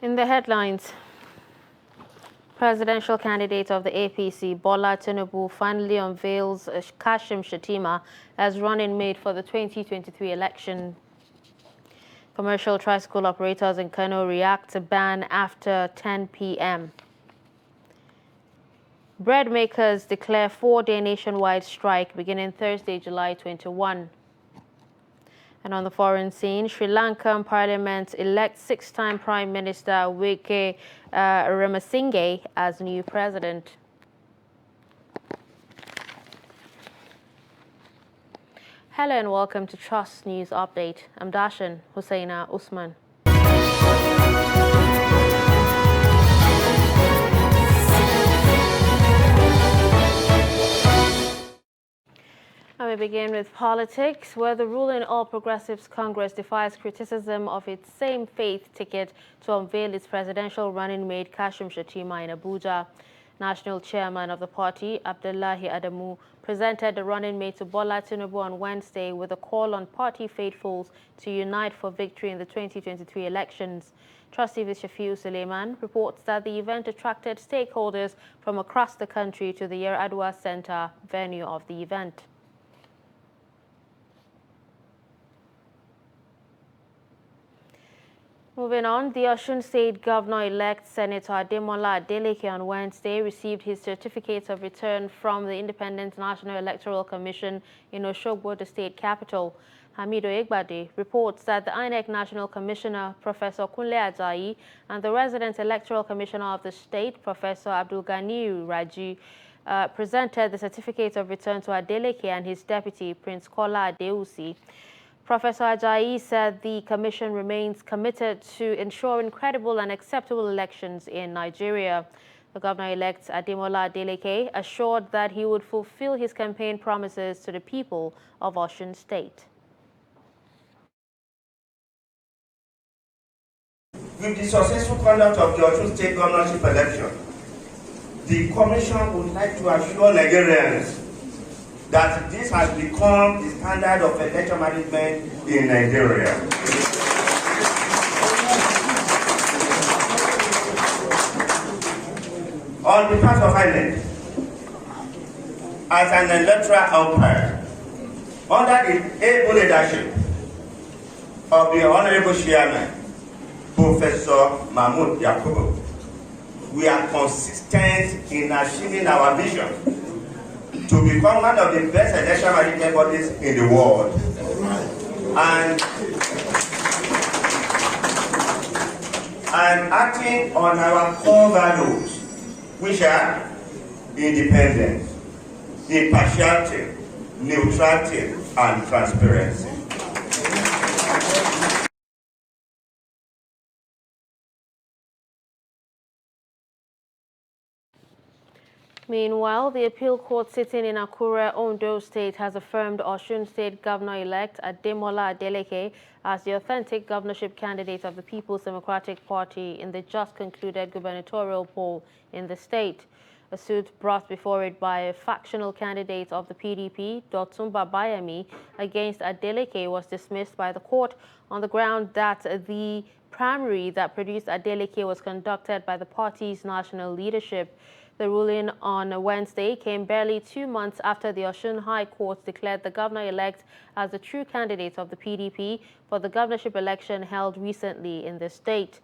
In the headlines, presidential candidate of the APC, Bola Tinubu, finally unveils Kashim Shettima as running mate for the 2023 election. Commercial tricycle operators in Kano react to ban after 10 p.m. Bread makers declare 4-day nationwide strike beginning Thursday, July 21. And on the foreign scene, Sri Lankan Parliament elects 6-time Prime Minister Wike Ramasinghe as new president. Hello and welcome to Trust News Update. I'm Dashan Hussaina Usman. And we begin with politics, where the ruling All Progressives Congress defies criticism of its same-faith ticket to unveil its presidential running mate Kashim Shettima in Abuja. National chairman of the party, Abdullahi Adamu, presented the running mate to Bola Tinubu on Wednesday with a call on party faithfuls to unite for victory in the 2023 elections. Trust TV's Shafiu Suleiman reports that the event attracted stakeholders from across the country to the Yar'Adua Center, venue of the event. Moving on, the Osun State Governor-elect Senator Ademola Adeleke on Wednesday received his certificate of return from the Independent National Electoral Commission in Osogbo, the state capital. Hamido Egbade reports that the INEC National Commissioner, Professor Kunle Ajayi, and the resident Electoral Commissioner of the state, Professor Abdulganiyu Raji, presented the certificate of return to Adeleke and his deputy, Prince Kola Adeusi. Professor Ajayi said the commission remains committed to ensuring credible and acceptable elections in Nigeria. The governor-elect Ademola Adeleke assured that he would fulfill his campaign promises to the people of Osun State. With the successful conduct of the Osun State governorship election, the commission would like to assure Nigerians that this has become the standard of election management in Nigeria. On behalf of INEC, as an electoral umpire, under the able leadership of the Honorable Chairman, Professor Mahmoud Yakubu, we are consistent in achieving our vision to become one of the best election management bodies in the world. And acting on our core values, which are independence, impartiality, neutrality, and transparency. Meanwhile, the appeal court sitting in Akure, Ondo State, has affirmed Osun State Governor-elect Ademola Adeleke as the authentic governorship candidate of the People's Democratic Party in the just concluded gubernatorial poll in the state. A suit brought before it by a factional candidate of the PDP, Dotumba Bayami, against Adeleke was dismissed by the court on the ground that the primary that produced Adeleke was conducted by the party's national leadership. The ruling on Wednesday came barely 2 months after the Osun High Court declared the governor-elect as the true candidate of the PDP for the governorship election held recently in the state.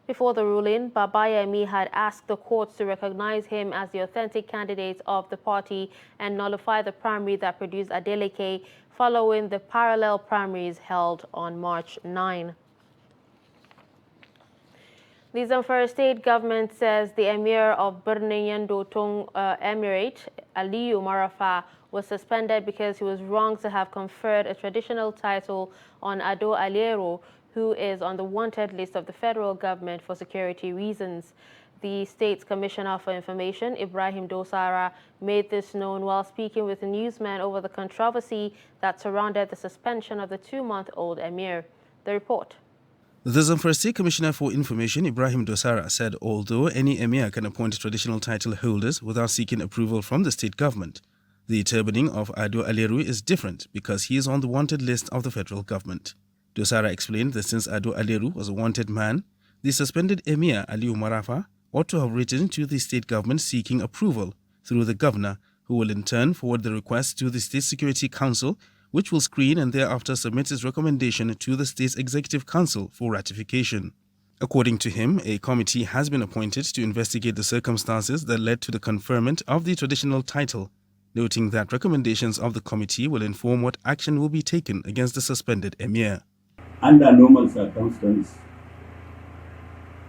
Before the ruling, Babayemi had asked the courts to recognize him as the authentic candidate of the party and nullify the primary that produced Adeleke following the parallel primaries held on March 9. The Zamfara State government says the emir of Birnin Dotong Emirate, Aliyu Marafa, was suspended because he was wrong to have conferred a traditional title on Ado Aliero, who is on the wanted list of the federal government for security reasons. The state's Commissioner for Information, Ibrahim Dosara, made this known while speaking with newsmen over the controversy that surrounded the suspension of the 2-month-old emir. The report. The Zamfara State Commissioner for Information, Ibrahim Dosara, said although any emir can appoint traditional title holders without seeking approval from the state government, the turbaning of Ado Aliero is different because he is on the wanted list of the federal government. Dosara explained that since Ado Aliero was a wanted man, The suspended Emir Aliyu Marafa ought to have written to the state government seeking approval through the governor, who will in turn forward the request to the State Security Council, which will screen and thereafter submit its recommendation to the State's Executive Council for ratification. According to him, a committee has been appointed to investigate the circumstances that led to the conferment of the traditional title, noting that recommendations of the committee will inform what action will be taken against the suspended Emir. Under normal circumstances,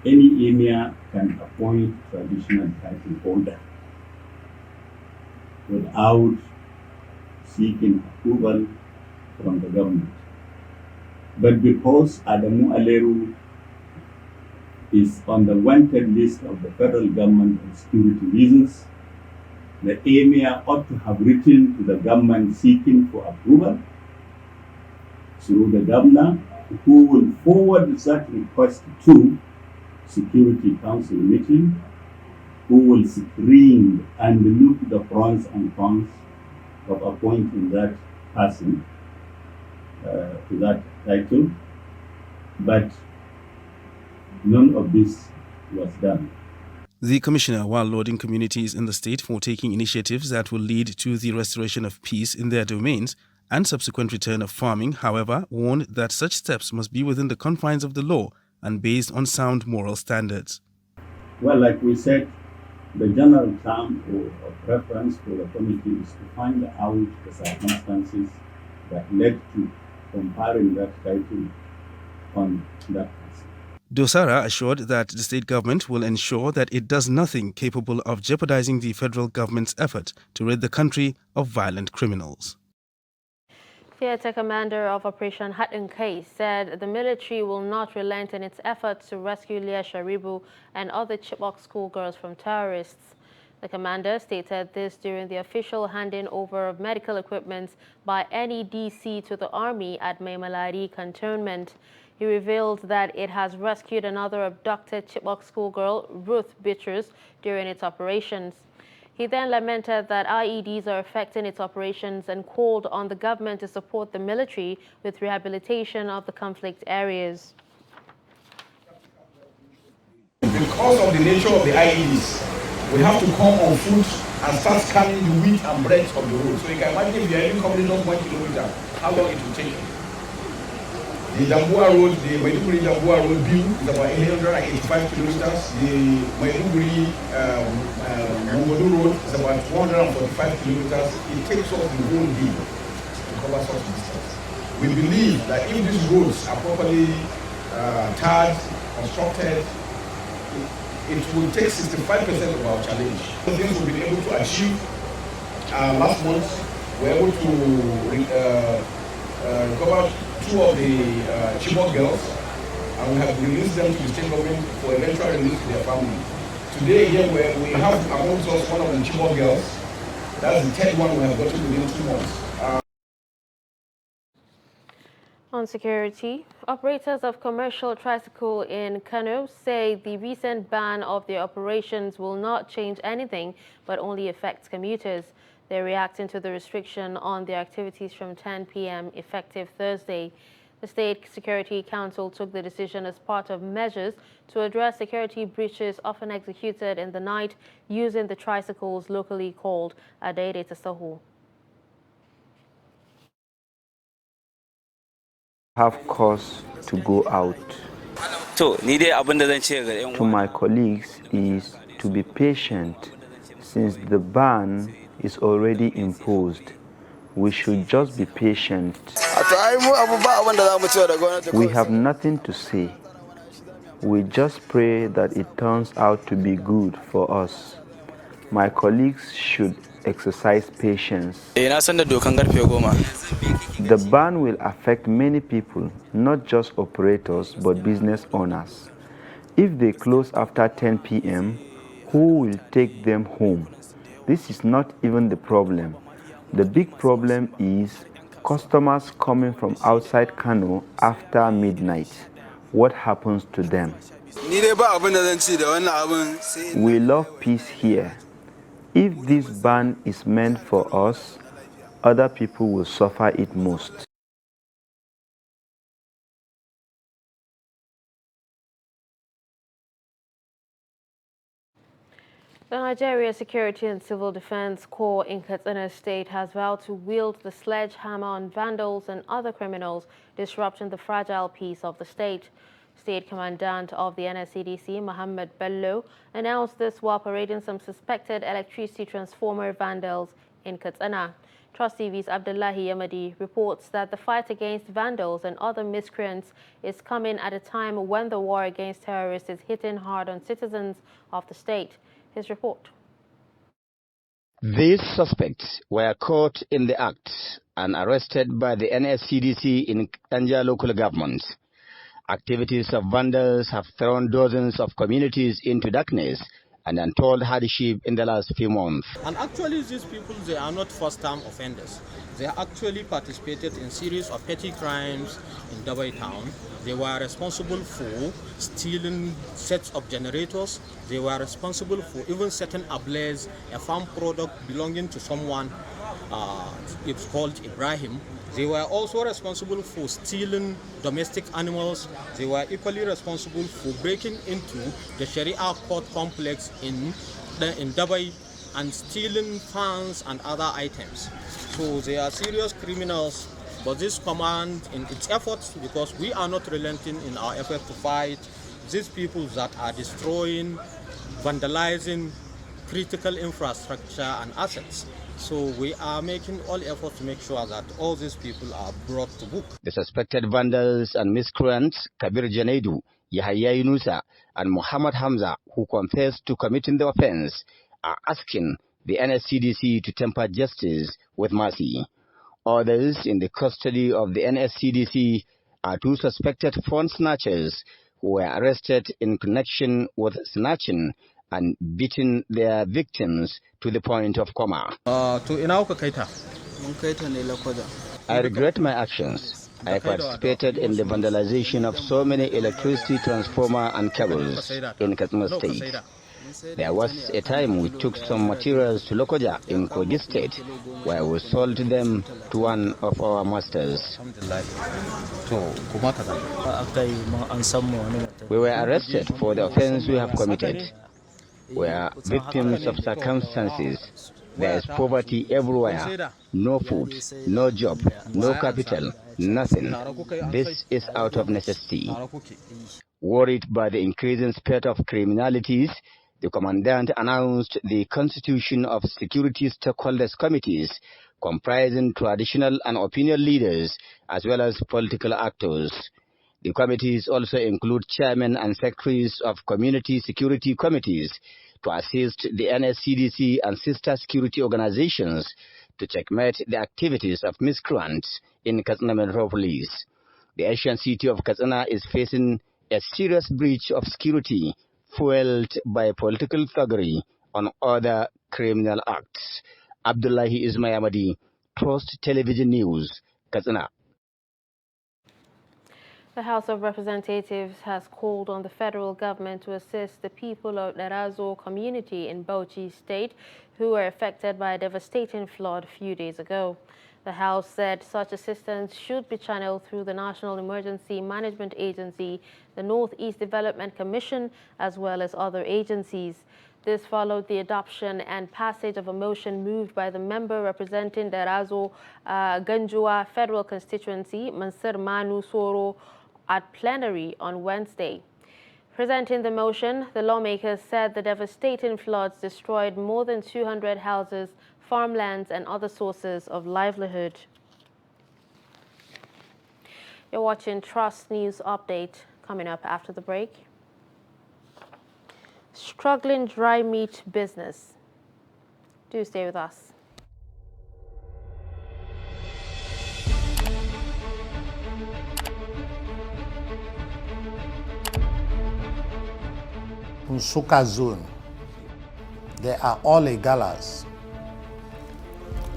any emir can appoint traditional title holder without seeking approval from the government. But because Adamu Aleru is on the wanted list of the federal government for security reasons, the emir ought to have written to the government seeking for approval through the governor, who will forward such request to Security Council meeting, who will screen and look the pros and cons of appointing that person to that title. But none of this was done. The commissioner, while lauding communities in the state for taking initiatives that will lead to the restoration of peace in their domains and subsequent return of farming, however, warned that such steps must be within the confines of the law and based on sound moral standards. Well, like we said, the general term or preference for the committee is to find out the circumstances that led to comparing that title on that person. Dosara assured that the state government will ensure that it does nothing capable of jeopardizing the federal government's effort to rid the country of violent criminals. Theatre commander of Operation Hutton case said the military will not relent in its efforts to rescue Leah Sharibu and other Chibok schoolgirls from terrorists. The commander stated this during the official handing over of medical equipment by NSCDC to the army at Maimalari cantonment. He revealed that it has rescued another abducted Chibok schoolgirl, Ruth Bitrus, during its operations. He then lamented that IEDs are affecting its operations and called on the government to support the military with rehabilitation of the conflict areas. Because of the nature of the IEDs, we have to come on foot and start scanning the width and breadth of the road. So you can imagine if you are even covering just 1 kilometer, how long it will take. The Dambua Road, the Maiduguri Dambua Road view is about 885 kilometers. The Maiduguri Mongodu Road is about 145 kilometers. It takes us the whole day to cover such distance. We believe that if these roads are properly tarred, constructed, it will take 65% of our challenge. The things we've been able to achieve last month, we were able to recover 2 of the Chibok girls, and we have released them to the state government for eventual release to their family. Today, here we have amongst us one of the Chibok girls. That's the 3rd one we have gotten within 2 months. On security, operators of commercial tricycle in Kano say the recent ban of their operations will not change anything but only affect commuters. They're reacting to the restriction on their activities from 10 p.m. effective Thursday. The State Security Council took the decision as part of measures to address security breaches often executed in the night using the tricycles locally called Adaide Tasahu. Have cause to go out. To my colleagues is to be patient since the ban is already imposed. We should just be patient. We have nothing to say. We just pray that it turns out to be good for us. My colleagues should exercise patience. The ban will affect many people, not just operators, but business owners. If they close after 10 p.m., who will take them home? This is not even the problem. The big problem is customers coming from outside Kano after midnight. What happens to them? We love peace here. If this ban is meant for us, other people will suffer it most. The Nigeria Security and Civil Defense Corps in Katsina State has vowed to wield the sledgehammer on vandals and other criminals disrupting the fragile peace of the state. State Commandant of the NSCDC, Mohammed Bello, announced this while parading some suspected electricity transformer vandals in Katsina. Trust TV's Abdullahi Yamadi reports that the fight against vandals and other miscreants is coming at a time when the war against terrorists is hitting hard on citizens of the state. His report. These suspects were caught in the act and arrested by the NSCDC in Kanja local government. Activities of vandals have thrown dozens of communities into darkness and untold hardship in the last few months. And actually these people, they are not first-time offenders. They actually participated in series of petty crimes in Dubai town. They were responsible for stealing sets of generators. They were responsible for even setting ablaze a farm product belonging to someone. It's called Ibrahim. They were also responsible for stealing domestic animals. They were equally responsible for breaking into the Sharia court complex in Dubai and stealing fans and other items. So they are serious criminals. But this command, in its efforts, because we are not relenting in our effort to fight these people that are destroying, vandalizing critical infrastructure and assets. So we are making all efforts to make sure that all these people are brought to book. The suspected vandals and miscreants, Kabir Janaidu, Yahya Yunusa, and Muhammad Hamza, who confessed to committing the offense, are asking the NSCDC to temper justice with mercy. Others in the custody of the NSCDC are two suspected phone snatchers who were arrested in connection with snatching and beating their victims to the point of coma. I regret my actions. I participated in the vandalization of so many electricity transformer and cables in Katsina State. There was a time we took some materials to Lokoja in Kogi State, where we sold them to one of our masters. We were arrested for the offense we have committed. We are victims of circumstances. There is poverty everywhere, no food, no job, no capital, nothing. This is out of necessity. Worried by the increasing spread of criminalities, the Commandant announced the constitution of security stakeholders committees comprising traditional and opinion leaders as well as political actors. The committees also include chairmen and secretaries of community security committees to assist the NSCDC and sister security organizations to checkmate the activities of miscreants in Katsina metropolis. The ancient city of Katsina is facing a serious breach of security fueled by political thuggery on other criminal acts. Abdullahi Ismayamadi, Trust Television News, Katsina. The House of Representatives has called on the federal government to assist the people of the Darazo community in Bauchi State who were affected by a devastating flood a few days ago. The House said such assistance should be channeled through the National Emergency Management Agency, the Northeast Development Commission, as well as other agencies. This followed the adoption and passage of a motion moved by the member representing Darazo Ganjua Federal Constituency, Mansur Manu Soro, at plenary on Wednesday. Presenting the motion, the lawmakers said the devastating floods destroyed more than 200 houses, farmlands, and other sources of livelihood. You're watching Trust News Update. Coming up after the break. Struggling dry meat business. Do stay with us. Nsuka zone, they are all galas.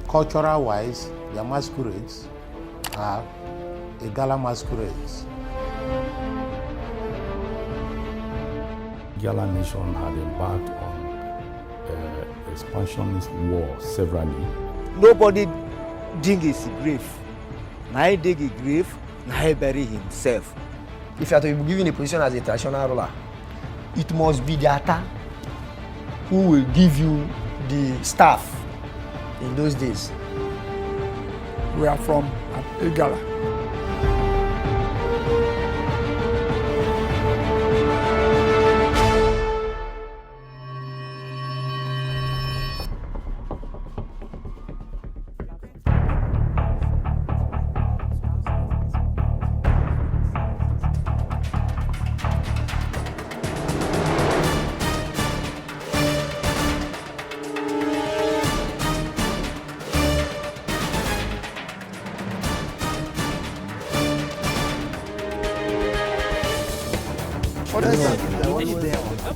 Cultural wise, their masquerades are gala masquerades. Gala nation had embarked on expansionist war severally. Nobody dig his grave. Now he dig his grave, now he bury himself. If you are to be given a position as a traditional ruler, it must be the atta who will give you the staff in those days. We are from Igala.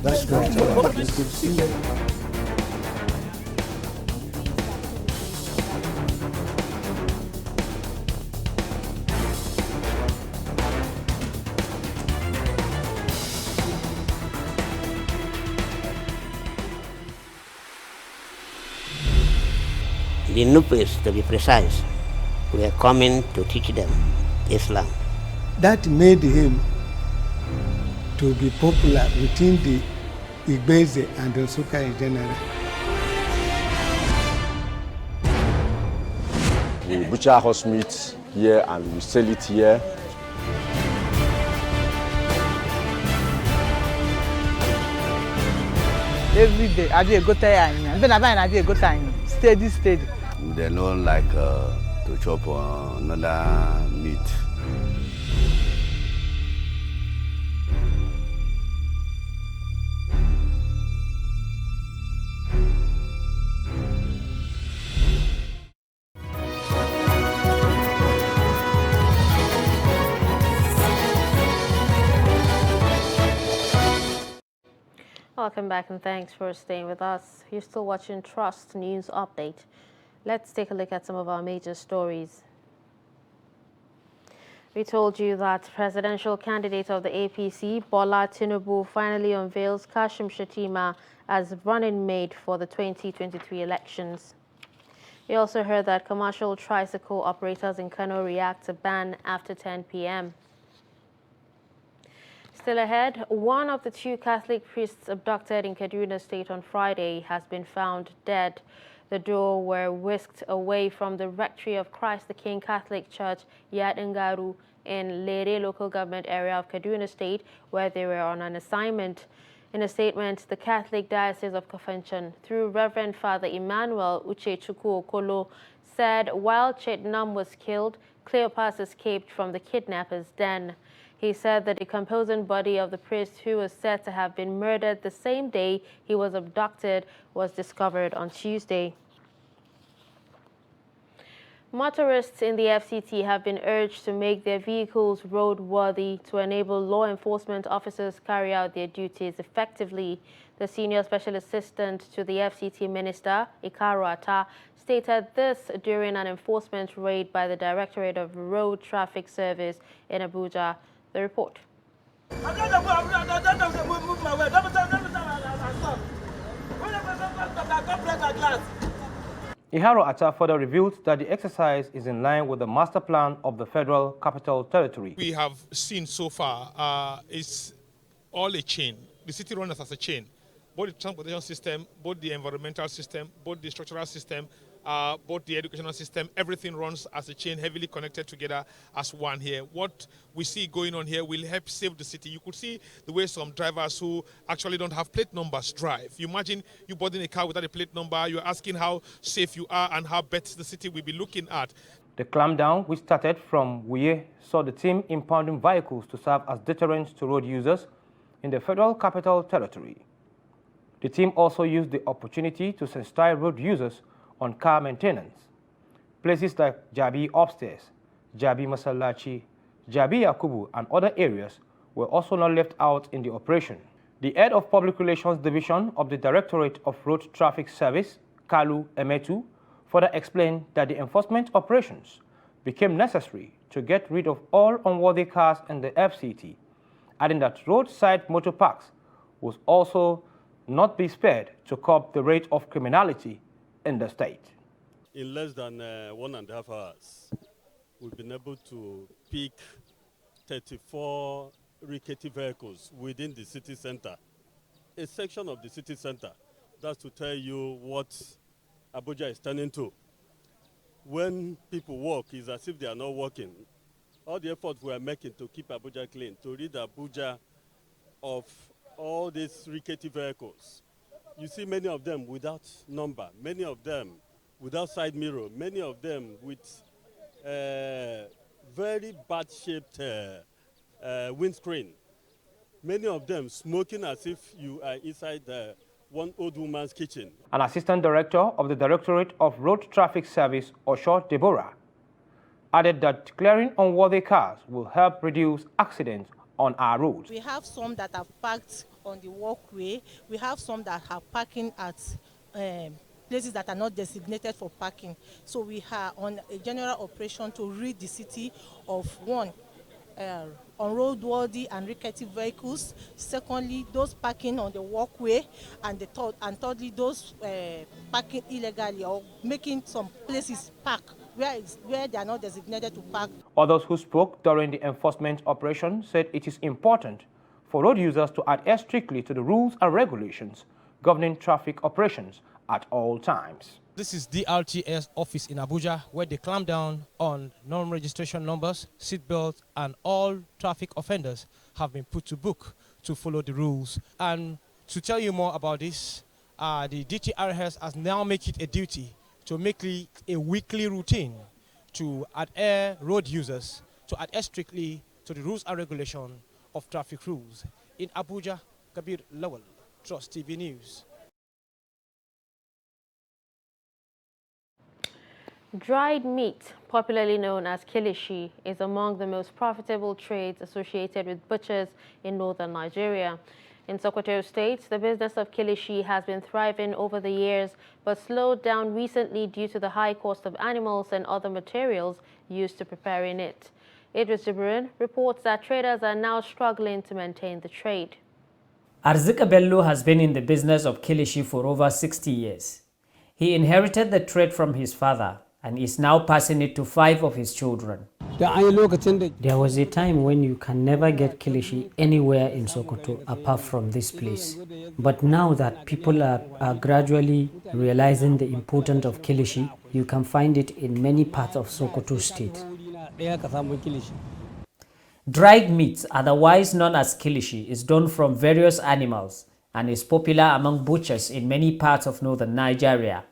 That's great. You could see. The Nupes, to be precise, were coming to teach them Islam. That made him to be popular within the Igbeze and the Nsukka in general. We butcher horse meat here and we sell it here. Every day, I do a good time. And then I do a good time. Steady. They don't like to chop another meat. Welcome back and thanks for staying with us. You're still watching Trust News Update. Let's take a look at some of our major stories. We told you that presidential candidate of the APC, Bola Tinubu, finally unveils Kashim Shettima as running mate for the 2023 elections. We also heard that commercial tricycle operators in Kano react to ban after 10 p.m. Still ahead, one of the two Catholic priests abducted in Kaduna State on Friday has been found dead. The duo were whisked away from the rectory of Christ the King Catholic Church, Yadingaru, in Lere local government area of Kaduna State, where they were on an assignment. In a statement, the Catholic Diocese of Kafanchan, through Reverend Father Emmanuel Uchechukwu Okolo, said while Chetnam was killed, Cleopas escaped from the kidnappers' den. He said the decomposing body of the priest, who was said to have been murdered the same day he was abducted, was discovered on Tuesday. Motorists in the FCT have been urged to make their vehicles roadworthy to enable law enforcement officers carry out their duties effectively. The senior special assistant to the FCT minister, Ikaru Atta, stated this during an enforcement raid by the Directorate of Road Traffic Service in Abuja. The report. Ikaru Atta further revealed that the exercise is in line with the master plan of the Federal Capital Territory. We have seen so far is all a chain. The city runs as a chain. Both the transportation system, both the environmental system, both the structural system, both the educational system, everything runs as a chain, heavily connected together as one here. What we see going on here will help save the city. You could see the way some drivers who actually don't have plate numbers drive. You imagine you boarding a car without a plate number, you're asking how safe you are and how better the city will be looking at. The clampdown, which started from Wuye, saw the team impounding vehicles to serve as deterrents to road users in the Federal Capital Territory. The team also used the opportunity to sensitize road users on car maintenance. Places like Jabi Upstairs, Jabi Masallachi, Jabi Yakubu, and other areas were also not left out in the operation. The head of Public Relations Division of the Directorate of Road Traffic Service, Kalu Emetu, further explained that the enforcement operations became necessary to get rid of all unworthy cars in the FCT, adding that roadside motor parks would also not be spared to curb the rate of criminality in the state. In less than 1.5 hours, we've been able to pick 34 rickety vehicles within the city center, a section of the city center That's to tell you what Abuja is turning to. When people walk, it's as if they are not walking. All the efforts we are making to keep Abuja clean, to rid Abuja of all these rickety vehicles. You see many of them without number, many of them without side mirror, many of them with very bad shaped windscreen. Many of them smoking as if you are inside one old woman's kitchen. An assistant director of the Directorate of Road Traffic Service, Osho Deborah, added that clearing unworthy cars will help reduce accidents on our roads. We have some that are parked on the walkway. We have some that are parking at places that are not designated for parking. So we are on a general operation to rid the city of one, unroadworthy and rickety vehicles. Secondly, those parking on the walkway, and thirdly, those parking illegally or making some places park where they are not designated to park. Others who spoke during the enforcement operation said it is important for road users to adhere strictly to the rules and regulations governing traffic operations at all times. This is DRTS office in Abuja, where they clamp down on non-registration numbers, seatbelts, and all traffic offenders have been put to book to follow the rules. And to tell you more about this, the DTRS has now made it a duty to make it a weekly routine to adhere road users to adhere strictly to the rules and regulation of traffic rules. In Abuja, Kabir Lawal, Trust TV News. Dried meat, popularly known as kilishi, is among the most profitable trades associated with butchers in northern Nigeria. In Sokoto State, the business of kilishi has been thriving over the years, but slowed down recently due to the high cost of animals and other materials used to preparing it. Idris Jibrin reports that traders are now struggling to maintain the trade. Arzika Bello has been in the business of kilishi for over 60 years. He inherited the trade from his father and is now passing it to 5 of his children. There was a time when you can never get kilishi anywhere in Sokoto apart from this place. But now that people are gradually realizing the importance of kilishi, you can find it in many parts of Sokoto State. Dried meat, otherwise known as kilishi, is done from various animals and is popular among butchers in many parts of northern Nigeria.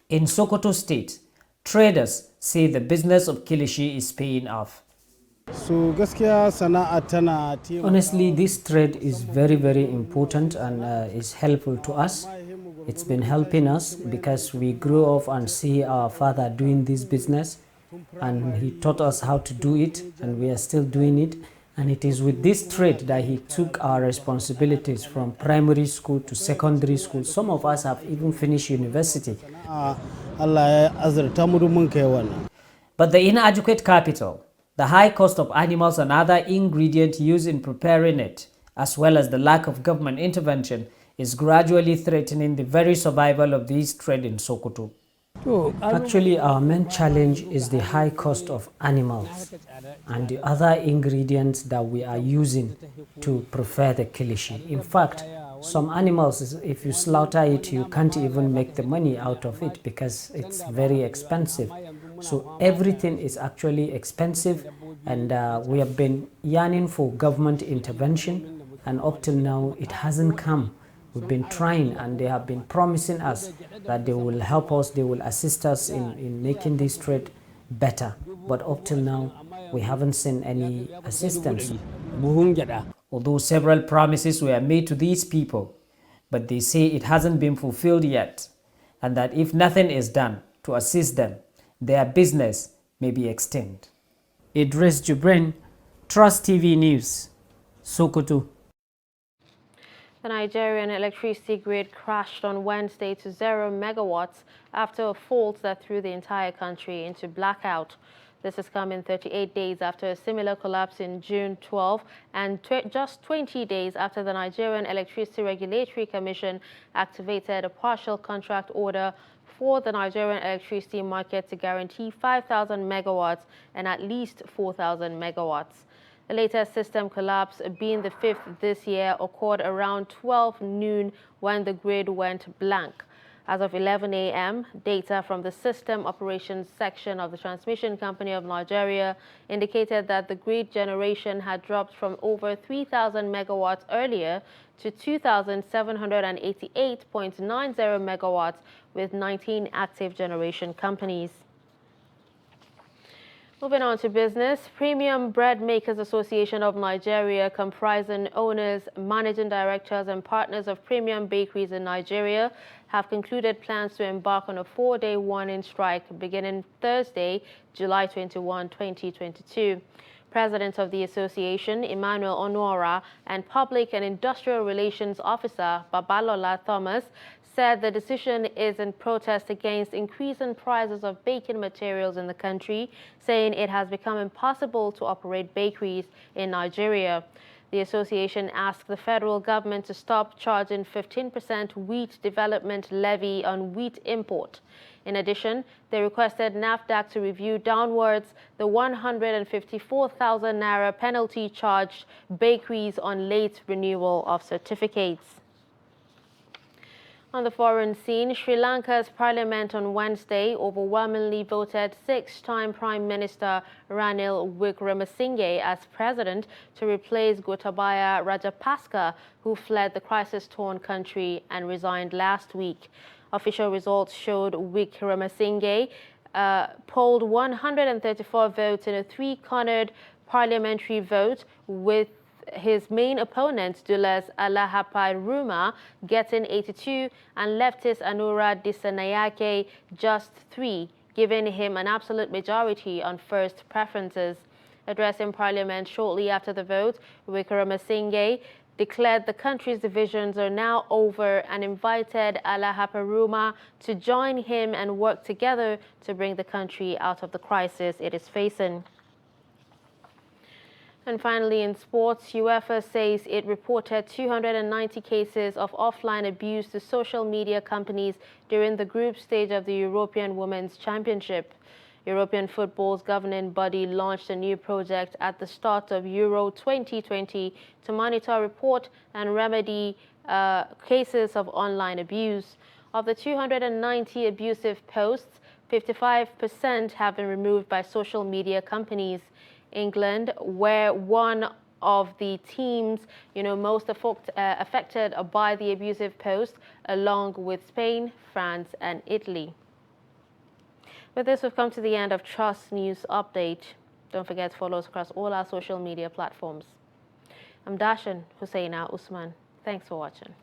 In Sokoto State, traders say the business of kilishi is paying off. Honestly, this trade is very important and is helpful to us. It's been helping us because we grew up and see our father doing this business, and he taught us how to do it, and we are still doing it. And it is with this trade that he took our responsibilities from primary school to secondary school. Some of us have even finished university. But the inadequate capital, the high cost of animals and other ingredients used in preparing it, as well as the lack of government intervention, is gradually threatening the very survival of this trade in Sokoto. Actually, our main challenge is the high cost of animals and the other ingredients that we are using to prepare the kilishi. In fact, some animals, if you slaughter it, you can't even make the money out of it because it's very expensive. So everything is actually expensive, and we have been yearning for government intervention, and up till now it hasn't come. We've been trying, and they have been promising us that they will help us, they will assist us in making this trade better. But up till now, we haven't seen any assistance. Although several promises were made to these people, but they say it hasn't been fulfilled yet, and that if nothing is done to assist them, their business may be extinct. Idris Jibrin, Trust TV News, Sokoto. The Nigerian electricity grid crashed on Wednesday to 0 megawatts after a fault that threw the entire country into blackout. This is coming 38 days after a similar collapse in June 12 and just 20 days after the Nigerian Electricity Regulatory Commission activated a partial contract order for the Nigerian electricity market to guarantee 5,000 megawatts and at least 4,000 megawatts. The latest system collapse, being the 5th this year, occurred around 12 noon when the grid went blank. As of 11 a.m., data from the System Operations section of the Transmission Company of Nigeria indicated that the grid generation had dropped from over 3,000 megawatts earlier to 2,788.90 megawatts with 19 active generation companies. Moving on to business, Premium Bread Makers Association of Nigeria, comprising owners, managing directors and partners of premium bakeries in Nigeria, have concluded plans to embark on a 4-day warning strike beginning Thursday, July 21, 2022. President of the association, Emmanuel Onuora, and Public and Industrial Relations Officer, Babalola Thomas, said the decision is in protest against increasing prices of baking materials in the country, saying it has become impossible to operate bakeries in Nigeria. The association asked the federal government to stop charging 15% wheat development levy on wheat import. In addition, they requested NAFDAC to review downwards the 154,000 naira penalty charged bakeries on late renewal of certificates. On the foreign scene, Sri Lanka's parliament on Wednesday overwhelmingly voted 6-time Prime Minister Ranil Wickremesinghe as president to replace Gotabaya Rajapaksa, who fled the crisis-torn country and resigned last week. Official results showed Wickremesinghe polled 134 votes in a 3-cornered parliamentary vote, with his main opponent, Dulas Alahapai-Ruma, getting 82 and leftist Anura Dissanayake just 3, giving him an absolute majority on first preferences. Addressing Parliament shortly after the vote, Wickremesinghe declared the country's divisions are now over and invited Alahapai-Ruma to join him and work together to bring the country out of the crisis it is facing. And finally, in sports, UEFA says it reported 290 cases of offline abuse to social media companies during the group stage of the European Women's Championship. European football's governing body launched a new project at the start of Euro 2020 to monitor, report and remedy cases of online abuse. Of the 290 abusive posts, 55% have been removed by social media companies. England, where one of the teams, most affected by the abusive post, along with Spain, France, and Italy. With this, we've come to the end of Trust News Update. Don't forget to follow us across all our social media platforms. I'm Dashan Husseina Usman. Thanks for watching.